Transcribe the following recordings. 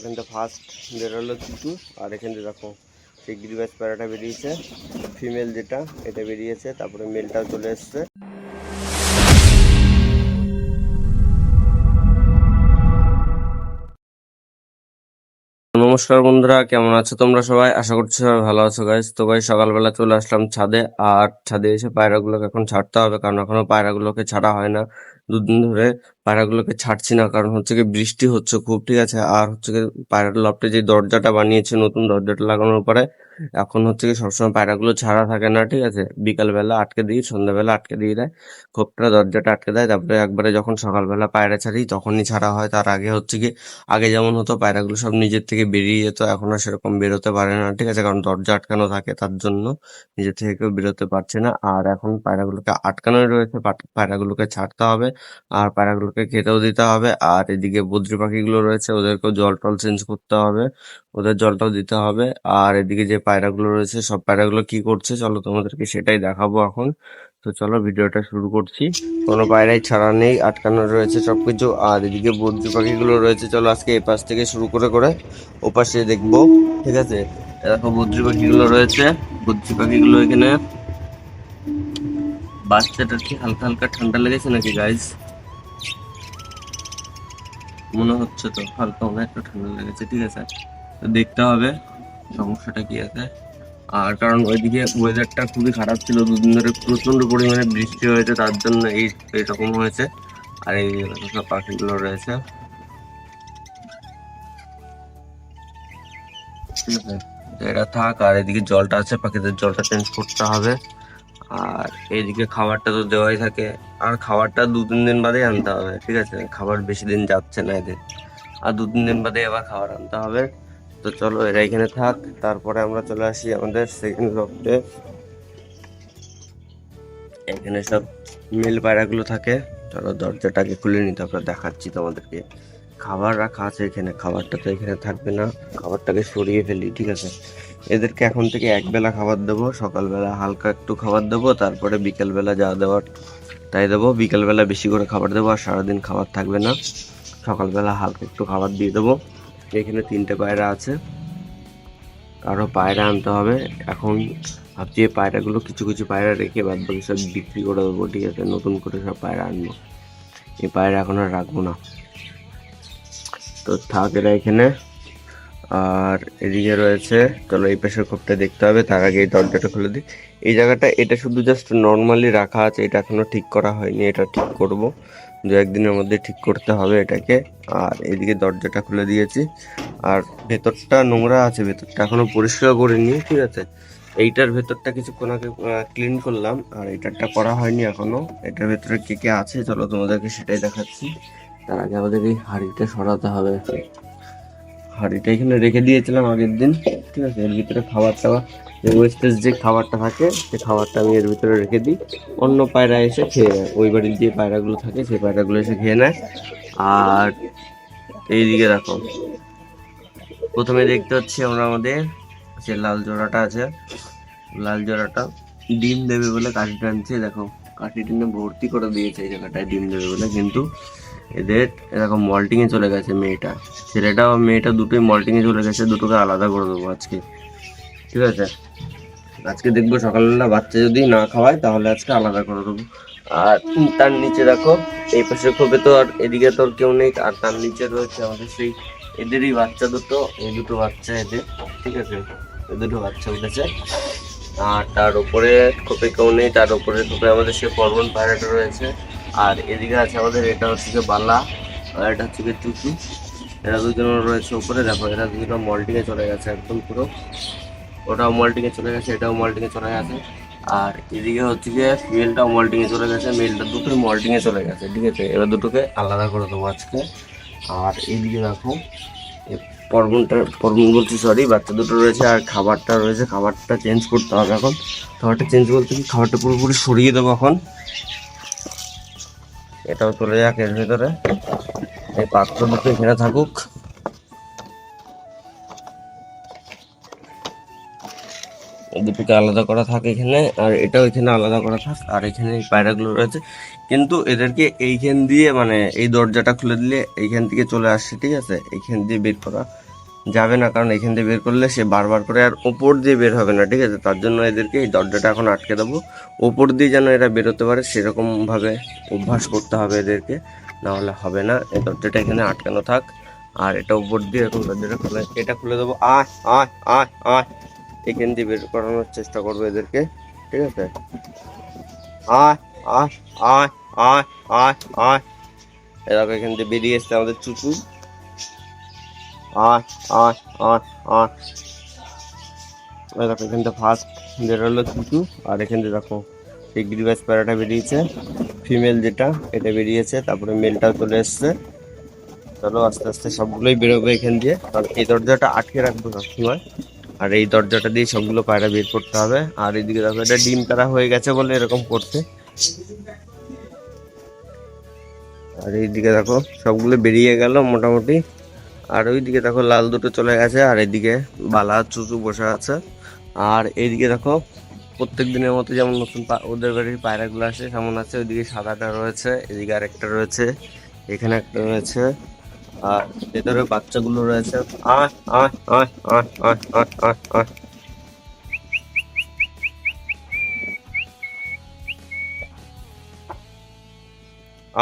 এখানটা ফার্স্ট বেরোলো দুটো, আর এখান থেকে দেখো সেই গ্রিবাস প্যারাটা বেরিয়েছে, ফিমেল যেটা এটা বেরিয়েছে, তারপরে মেলটাও চলে এসছে। নমস্কার বন্ধুরা, কেমন আছো তোমরা সবাই? আশা করছি সবাই ভালো আছো গাইস। তো গাইস সকালবেলা চলে আসলাম ছাদে, আর ছাদে এসে পায়রাগুলোকে এখন ছাড়তে হবে, কারণ এখনো পায়রাগুলোকে ছাড়া হয় না। দুদিন ধরে পায়রাগুলোকে ছাড়ছি না, কারণ হচ্ছে কি বৃষ্টি হচ্ছে খুব, ঠিক আছে। আর হচ্ছে কি পায়রার লফটে যে দরজাটা বানিয়েছে, নতুন দরজাটা লাগানোর পরে এখন হচ্ছে কি সবসময় পায়রাগুলো ছাড়া থাকে না, ঠিক আছে। বিকালবেলা আটকে দিই, সন্ধ্যাবেলা আটকে দিয়ে দেয়, খোপটা দরজাটা আটকে দেয়, তারপরে একবারে যখন সকালবেলা পায়রা ছাড়ি তখনই ছাড়া হয়। তার আগে হচ্ছে কি আগে যেমন হতো পায়রাগুলো সব নিজের থেকে বেরিয়ে যেত, এখন আর সেরকম বেরোতে পারে না, ঠিক আছে, কারণ দরজা আটকানো থাকে, তার জন্য নিজের থেকে কেউ বেরোতে পারছে না। আর এখন পায়রাগুলোকে আটকানোই রয়েছে, পায়রাগুলোকে ছাড়তে হবে, আর পায়রাগুলোকে খেতেও দিতে হবে। আর এদিকে বদ্রি পাখিগুলো রয়েছে, ওদেরকেও জল টল চেঞ্জ করতে হবে, ওদের জলটাও দিতে হবে। আর এদিকে যে পায়রাগুলো রয়েছে, সব পায়রাগুলো কি করছে চলো তোমাদেরকে সেটাই দেখাবো এখন। তো চলো ভিডিওটা শুরু করছি। কোনো পায়রাই ছাড়া নেই, আটকানো রয়েছে সবকিছু। আর এদিকে বদ্রি পাখিগুলো রয়েছে, চলো আজকে এই পাশ থেকে শুরু করে করে ও পাশে দেখবো, ঠিক আছে। দেখো বদ্রি পাখিগুলো রয়েছে, বদ্রি পাখিগুলো এখানে। বাচ্চাটার কি হালকা হালকা ঠান্ডা লেগেছে নাকি গাইস? মনে হচ্ছে তো হালকা মনে একটা ঠান্ডা লেগেছে, ঠিক আছে। তো দেখতে হবে সমস্যাটা কি আছে। আর কারণ ওইদিকে ওয়েদারটা খুবই খারাপ ছিল, দুদিন ধরে প্রচন্ড পরিমাণে বৃষ্টি হয়েছে, তার জন্য এইরকম হয়েছে। আর এই সব পাখিগুলো রয়েছে, ঠিক আছে। তো এটা থাক, আর এদিকে জলটা আছে, পাখিদের জলটা চেঞ্জ করতে হবে। আর এইদিকে খাবারটা তো দেওয়াই থাকে, আর খাবারটা 2-3 দিন বাদেই আনতে হবে, ঠিক আছে। খাবার বেশি দিন যাচ্ছে না এদের, আর 2-3 দিন বাদে আবার খাবার আনতে হবে। তো চলো এরা এখানে থাক, তারপরে আমরা চলে আসি আমাদের সেকেন্ড লফটে। এখানে সব মেল পায়রাগুলো থাকে, চলো দরজাটাকে খুলে নি, তারপর দেখাচ্ছি তোমাদেরকে। খাবার রাখা আছে এখানে, খাবারটা তো এখানে থাকবে না, খাবারটাকে সরিয়ে ফেলি, ঠিক আছে। এদেরকে এখন থেকে একবেলা খাবার দেবো, সকালবেলা হালকা একটু খাবার দেবো, তারপরে বিকেলবেলা যা দেওয়ার তাই দেবো। বিকেলবেলা বেশি করে খাবার দেবো, আর সারাদিন খাবার থাকবে না, সকালবেলা হালকা একটু খাবার দিয়ে দেবো। এখানে 3টে পায়রা আছে, আরও পায়রা আনতে হবে। এখন ভাবছি এই পায়রাগুলো কিছু কিছু পায়রা রেখে বাদ বাকি সব বিক্রি করে দেবো, ঠিক আছে। নতুন করে সব পায়রা আনবো, এই পায়রা এখন আর রাখবো না। তো থাক এরা এখানে। আর এদিকে রয়েছে, চলো এই পাশের খোপটা দেখতে হবে, তার আগে এই দরজাটা খুলে দিই। এই জায়গাটা এটা শুধু জাস্ট নর্মালি রাখা আছে, এটা এখনো ঠিক করা হয়নি, এটা ঠিক করব 2-1 দিনের মধ্যে, ঠিক করতে হবে এটাকে। আর এদিকে দরজাটা খুলে দিয়েছি, আর ভেতরটা নোংরা আছে, ভেতরটা এখনো পরিষ্কার করিনি, ঠিক আছে। এইটার ভেতরটা কিছুক্ষণ আগে ক্লিন করলাম, আর এটারটা করা হয়নি এখনো। এটার ভেতরে কে কে আছে চলো তোমাদেরকে সেটাই দেখাচ্ছি। তার আগে আমাদের এই হাঁড়িটা সরাতে হবে, হাঁড়িটা এখানে রেখে দিয়েছিলাম আগের দিন, ঠিক আছে। এর ভিতরে খাবার টাবার, যে ওয়েস্টেজ যে খাবারটা থাকে, সেই খাবারটা আমি এর ভিতরে রেখে দিই, অন্য পায়রা এসে খেয়ে নেয়, ওই বাড়ির যে পায়রাগুলো থাকে সেই পায়রাগুলো এসে খেয়ে নেয়। আর এইদিকে দেখো, প্রথমে দেখতে পাচ্ছি আমরা আমাদের যে লাল জোড়াটা আছে, লাল জোড়াটা ডিম দেবে বলে কাঠি টানছে, দেখো কাঠি টেনে ভর্তি করে দিয়েছে এই জায়গাটায় ডিম দেবে বলে, কিন্তু এদের এরকম মল্টিংয়ে চলে গেছে মেয়েটা, ছেলেটা আর মেয়েটা দুটোই মল্টিংয়ে চলে গেছে, দুটোকে আলাদা করে দেবো আজকে, ঠিক আছে। আজকে দেখবো সকালবেলা বাচ্চা যদি না খাওয়ায় তাহলে আজকে আলাদা করে দেবো। আর তার নিচে দেখো, এই পাশে খোপে তো আর এদিকে তো আর কেউ নেই, আর তার নিচে রয়েছে আমাদের সেই এদেরই বাচ্চা দুটো, এই দুটো বাচ্চা এদের, ঠিক আছে, এই দুটো বাচ্চা উঠেছে। আর তার উপরে খোপে কেউ নেই, তার উপরে খোপে আমাদের সে পর্বন পায়রাটা রয়েছে। আর এদিকে আছে আমাদের, এটা হচ্ছে গিয়ে বালা, আর এটা হচ্ছে গিয়ে চুচু, এরা দুজন রয়েছে উপরে। দেখো এরা দুজন মল্টিংয়ে চলে গেছে একদম পুরো, ওটাও মল্টিংয়ে চলে গেছে, এটাও মল্টিংয়ে চলে গেছে। আর এদিকে হচ্ছে গিয়ে মেলটাও মল্টিংয়ে চলে গেছে, মেলটা দুটোই মল্টিংয়ে চলে গেছে, ঠিক আছে। এবার দুটোকে আলাদা করে দেবো আজকে। আর এইদিকে দেখো পর্বন বলছি সরি, বাচ্চা দুটো রয়েছে, আর খাবারটা রয়েছে, খাবারটা চেঞ্জ করতে হবে এখন। খাবারটা চেঞ্জ বলতে কি, খাবারটা পুরোপুরি সরিয়ে দেবো এখন, এটাও চলে যাক এর ভেতরে, এই পাত্র দুটো এখানে থাকুক। এই দুটোকে আলাদা করা থাক এখানে, আর এটাও এখানে আলাদা করা থাক। আর এখানে এই পায়রাগুলো রয়েছে, কিন্তু এদেরকে এইখান দিয়ে মানে এই দরজাটা খুলে দিলে এইখান থেকে চলে আসছে, ঠিক আছে, এইখান দিয়ে বের করা যাবে না, কারণ এখান দিয়ে বের করলে সে বারবার করে আর ওপর দিয়ে বের হবে না, ঠিক আছে। তার জন্য এদেরকে এই দরজাটা এখন আটকে দেবো, ওপর দিয়ে যেন এরা বেরোতে পারে সেরকমভাবে অভ্যাস করতে হবে এদেরকে, না হলে হবে না। এই দরজাটা এখানে আটকানো থাক, আর এটা উপর দিয়ে এখন দরজাটা খুলে, এটা খুলে দেবো। আয় আয় আয় আয়, এখান দিয়ে বের করানোর চেষ্টা করবো এদেরকে, ঠিক আছে। আয় আয় আয় আয় আয় আয়, এরকম এখান দিয়ে বেরিয়ে এসছে আমাদের চুচু। আয় আয় আয় আয়, দেখো এখান থেকে ফার্স্ট বেরোলো চুচু, আর এখান থেকে দেখো এই গ্রিবাস প্যারাটা বেরিয়েছে, ফিমেল যেটা এটা বেরিয়েছে, তারপরে মেলটাও চলে এসছে। চলো আস্তে আস্তে সবগুলোই বেরোবে এখান দিয়ে, কারণ এই দরজাটা আটকে রাখবো সবসময়, আর এই দরজাটা দিয়ে সবগুলো পায়রা বের করতে হবে। আর এইদিকে দেখো এটা ডিম তারা হয়ে গেছে বলে এরকম করছে, আর এইদিকে দেখো সবগুলো বেরিয়ে গেল মোটামুটি। আর ওইদিকে দেখো লাল দুটো চলে গেছে, আর এদিকে বালা চুচু বসে আছে। আর এইদিকে দেখো প্রত্যেক দিনের মতো যেমন নতুন ওদের বাড়ির পায়রাগুলো আসে সেমন আছে, ওইদিকে সাদাটা রয়েছে, এদিকে আরেকটা রয়েছে, এখানে একটা রয়েছে, আর ভেতরে বাচ্চাগুলো রয়েছে। আয় আয় আয় আয় আয় আয় আয় আয়,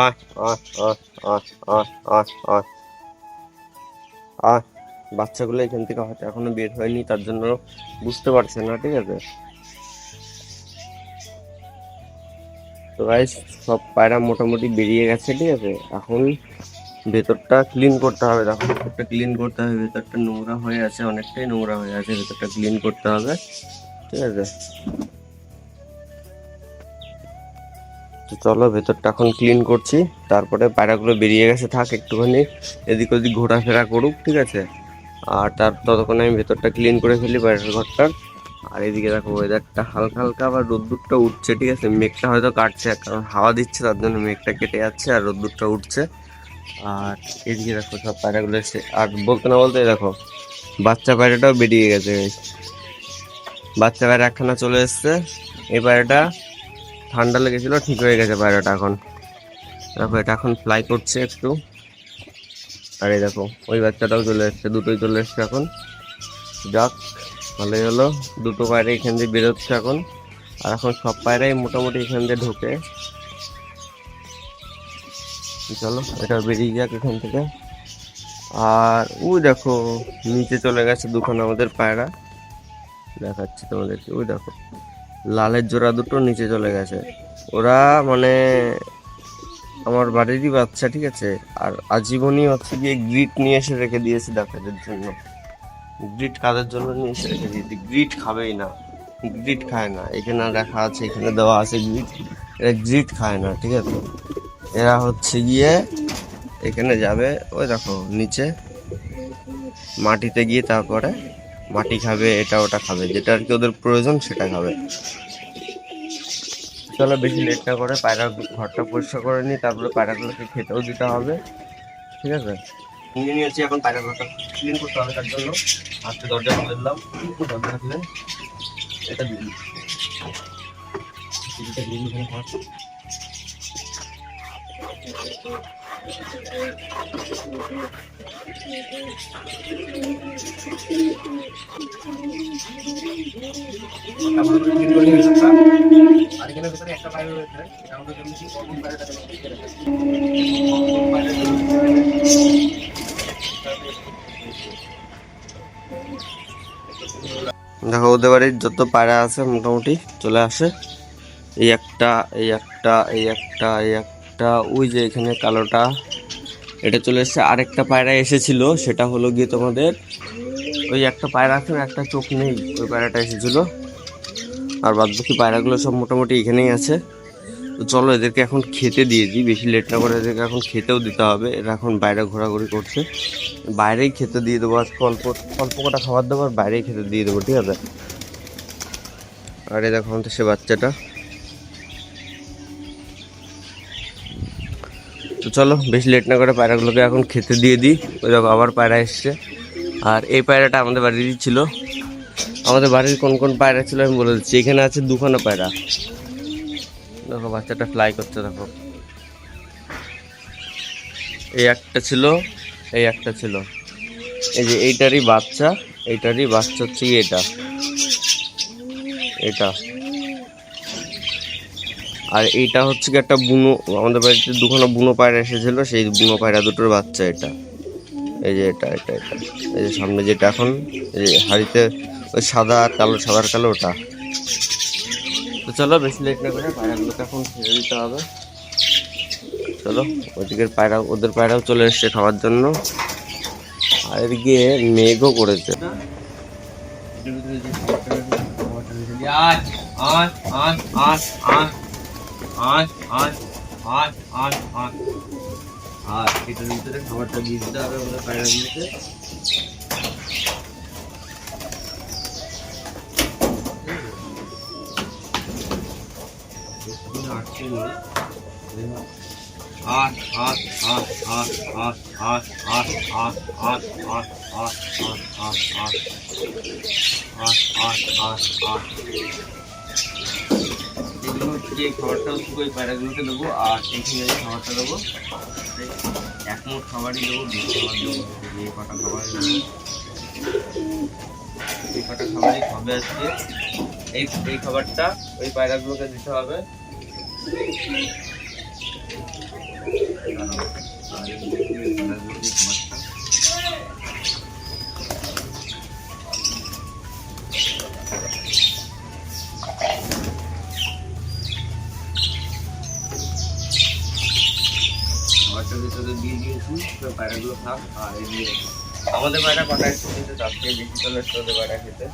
আয় আয় আয় আয় আয় আয় আয় আয়। বাচ্চাগুলো এখান থেকে হয়তো এখনো বের হয়নি, তার জন্য বুঝতে পারছে না, ঠিক আছে। তো গাইস সব পায়রা মোটামুটি বেরিয়ে গেছে, ঠিক আছে। এখন ভেতরটা ক্লিন করতে হবে, দেখো ভেতরটা ক্লিন করতে হবে, ভেতরটা নোংরা হয়ে আছে, অনেকটাই নোংরা হয়ে আছে, ভেতরটা ক্লিন করতে হবে, ঠিক আছে। তো চলো ভেতরটা এখন ক্লিন করছি, তারপরে পায়রাগুলো বেরিয়ে গেছে, থাক একটুখানি এদিক ওদিক ঘোরাফেরা করুক, ঠিক আছে। আর ততক্ষণে আমি ভেতরটা ক্লিন করে ফেলি পায়রার ঘরটার। আর এদিকে দেখো ওয়েদারটা হালকা হালকা আবার রোদ্দুরটা উঠছে, ঠিক আছে। মেঘটা হয়তো কাটছে, কারণ হাওয়া দিচ্ছে তার জন্য মেঘটা কেটে যাচ্ছে আর রোদ্দুরটা উঠছে। আর এদিকে দেখো সব পায়রাগুলো এসছে, আর বলতে না বলতে দেখো বাচ্চা পায়রাটাও বেরিয়ে গেছে, বাচ্চা পায়রা একখানা চলে এসছে। এই পায়রাটা ঠান্ডা লেগেছিল, ঠিক হয়ে গেছে পায়রাটা এখন, দেখো এটা এখন ফ্লাই করছে একটু। আর এই দেখো ওই বাচ্চাটাও চলে এসছে, দুটোই চলে এসছে এখন। যাক ভালোই হলো, দুটো পায়রা এখান দিয়ে বেরোচ্ছে এখন। আর এখন সব পায়রাই মোটামুটি এখান দিয়ে ঢোকে। চলো এটা বেরিয়ে যাক এখান থেকে। আর ওই দেখো নিচে চলে গেছে দুখানা আমাদের পায়রা, দেখাচ্ছি তোমাদেরকে। ওই দেখো লালের জোড়া দুটো নিচে চলে গেছে, ওরা মানে আমার বাড়িরই বাচ্চা, ঠিক আছে। আর আজীবনই হচ্ছে গিয়ে গ্রিট নিয়ে এসে রেখে দিয়েছি ডাকাতের জন্য। গ্রিট কাদের জন্য নিয়ে এসে রেখে দিয়েছি, গ্রিট খাবেই না, গ্রিট খায় না। এখানে রাখা আছে, এখানে দেওয়া আছে গ্রিট, এরা গ্রিট খায় না, ঠিক আছে। এরা হচ্ছে গিয়ে এখানে যাবে, ওই দেখো নিচে মাটিতে গিয়ে তারপরে মাটি খাবে, এটা ওটা খাবে, যেটা আর কি ওদের প্রয়োজন সেটা খাবে। চলো বেশি লেট না করে পায়রা ঘরটা পরিষ্কার করে নিই, তারপরে পায়রাগুলোকে খেতেও দিতে হবে, ঠিক আছে। নিয়ে নিয়েছি, এখন পায়রা ঘরটা ক্লিন করতে হবে, তার জন্য আজকে দরজা খুলে দিলাম। দরজা খুলে এটা দিন, আর এখানে ভিতরে একটা পায়রা রয়েছে, এটা আমাদের জন্য কি কমন পায়রাটা দেখো ওদের বাড়ির যত পায়রা আছে মোটামুটি চলে আসে। এই একটা এই একটা এই একটা এই একটা, ওই যে এখানে কালোটা এটা চলে এসছে। আরেকটা পায়রা এসেছিল, সেটা হলো গিয়ে তোমাদের ওই একটা পায়রা আছে, একটা চোখ নেই, ওই পায়রাটা এসেছিল। আর বাদ বাকি পায়রাগুলো সব মোটামুটি এখানেই আছে। তো চলো এদেরকে এখন খেতে দিয়ে দিই, বেশি লেট না করে এদেরকে এখন খেতেও দিতে হবে। এরা এখন বাইরে ঘোরাঘুরি করছে, বাইরেই খেতে দিয়ে দেবো আজকে, অল্প অল্প কটা খাবার দেবো আর বাইরেই খেতে দিয়ে দেবো, ঠিক আছে। আর এই দেখো আমাদের সে বাচ্চাটা। তো চলো বেশি লেট না করে পায়রাগুলোকে এখন খেতে দিয়ে দিই। ওই দেখো আবার পায়রা এসছে, আর এই পায়রাটা আমাদের বাড়িরই ছিল। আমাদের বাড়ির কোন কোন পায়রা ছিল আমি বলে দিচ্ছি। এখানে আছে দুখানা পায়রা, দেখো বাচ্চাটা ফ্লাই করছে, দেখো এই একটা ছিল, এই একটা ছিল, এই যে এইটারই বাচ্চা হচ্ছে কি এটা এটা আর এইটা হচ্ছে কি একটা বুনো, আমাদের বাড়িতে দুখানা বুনো পায়রা এসেছিল, সেই বুনো পায়রা দুটোর বাচ্চা এটা। এই যে এটা এই যে সামনে যেটা এখন এই যে হাড়িতে ওই সাদা আর কালো, সাদা আর কালো ওটা। তো চলো বেশি লেট না করে পায়রাগুলোকে এখন ছেড়ে দিতে হবে। চলো ওইদিকের পায়রা, ওদের পায়রাও চলে এসছে খাওয়ার জন্য। আর এদিকে মেঘও করেছে। আর এটার ভিতরে খাবারটা দিয়ে দিতে হবে আমাদের পায়রাগুলোকে। এগুলো হচ্ছে খাবারটা হচ্ছে ওই পায়রাগুলোকে দেবো, আর এইখানে খাবারটা দেবো। এক মোট খাবারই দেবো, বেশি খাবার দেবো। এই কটা খাবারই দেবো, এই কটা খাবারই খাবে আজকে। এই খাবারটা ওই পায়রাগুলোকে দিতে হবে। খাবারটার ভিতরে দিয়ে দিয়েছি, পায়রাগুলো খাক। আর এদিকে আমাদের পায়রা কটা একটু খেতে, তার থেকে বেশি চলে এসছে ওদের পায়রা খেতে।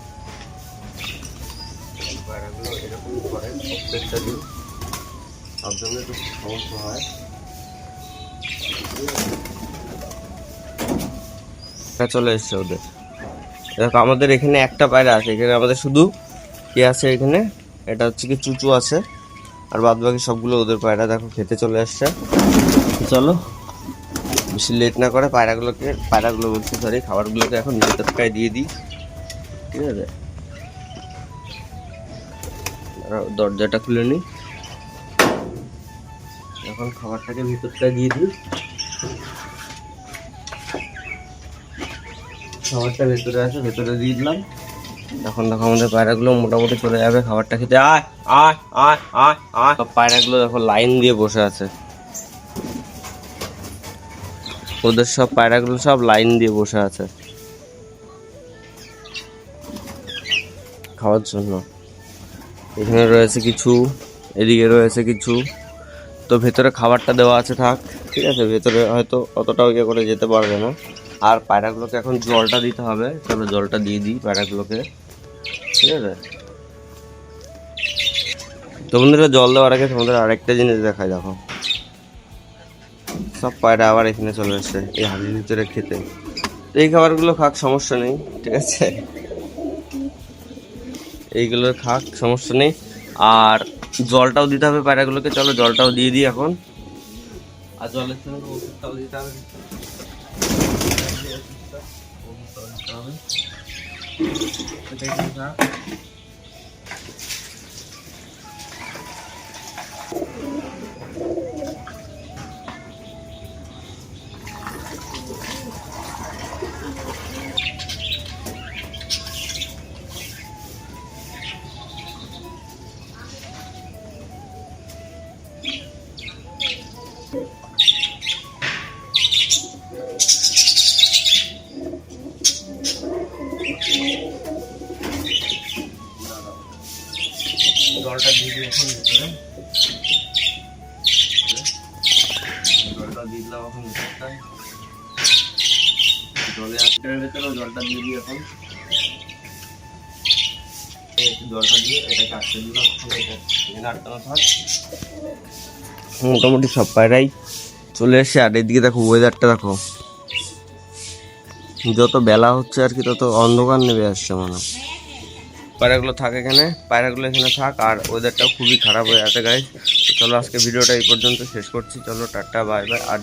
পায়রাগুলো এরকমই করে প্রত্যেকটা দিন, সব জন্য একটু সমস্যা হয়। চলে এসছে ওদের। দেখো আমাদের এখানে একটা পায়রা আছে, এখানে আমাদের শুধু কি আছে এখানে, এটা হচ্ছে কি চুচু আছে, আর বাদ বাকি সবগুলো ওদের পায়রা। দেখো খেতে চলে আসছে। চলো বেশি লেট না করে পায়রাগুলো বলছি সরি, খাবারগুলোকে এখন ভেতরটায় দিয়ে দিই, ঠিক আছে? দরজাটা খুলে নিই, এখন খাবারটাকে ভেতরটায় দিয়ে দিই। খাবারটা ভেতরে আছে, ভেতরে দিয়ে দিলাম। এখন দেখো আমাদের পায়রাগুলো মোটামুটি চলে যাবে খাবারটা খেতে। আয় আয় আয় আয় আয়। সব পায়রাগুলো দেখো লাইন দিয়ে বসে আছে, ওদের সব পায়রাগুলো সব লাইন দিয়ে বসে আছে খাওয়ার জন্য। এখানে রয়েছে কিছু, এদিকে রয়েছে কিছু। তো ভেতরে খাবারটা দেওয়া আছে, থাক, ঠিক আছে? ভেতরে হয়তো অতটাও ইয়ে করে যেতে পারবে না। আর পায়রাগুলোকে এখন জলটা দিতে হবে, চলো জলটা দিয়ে দিই পায়রাগুলোকে, ঠিক আছে? তোমাদের জল দেওয়ার আগে তোমাদের আরেকটা জিনিস দেখায়, দেখো সব পায়রা আবার এখানে চলে এসছে এই হাড়ির ভিতরে খেতে। এই খাবারগুলো খাক, সমস্যা নেই, ঠিক আছে? এইগুলো খাক, সমস্যা নেই। আর জলটাও দিতে হবে পায়রাগুলোকে, চলো জলটাও দিয়ে দিই এখন। আর জলের সঙ্গে ওষুধটাও দিতে হবে। জলটা দিয়ে দিই এখন ভিতরে, জলটা দিয়ে দিলাম এখন ভিতরটায়। জলে আজকের ভেতরে জলটা দিয়ে দিই এখন, জলটা দিয়ে এটাকে আটকে দিলাম। এখানে আটকানো থাক। মোটামুটি সব পায়রাই চলে এসে। আর এদিকে দেখো ওয়েদারটা দেখো, যত বেলা হচ্ছে আর কি তত অন্ধকার নেমে আসছে মনে হয়। পায়রাগুলো থাক এখানে, পায়রাগুলো এখানে থাক। আর ওয়েদারটাও খুবই খারাপ হয়ে আছে গাইস। তো চলো আজকে ভিডিওটা এই পর্যন্ত শেষ করছি। চলো টাটা বাই বাই। আর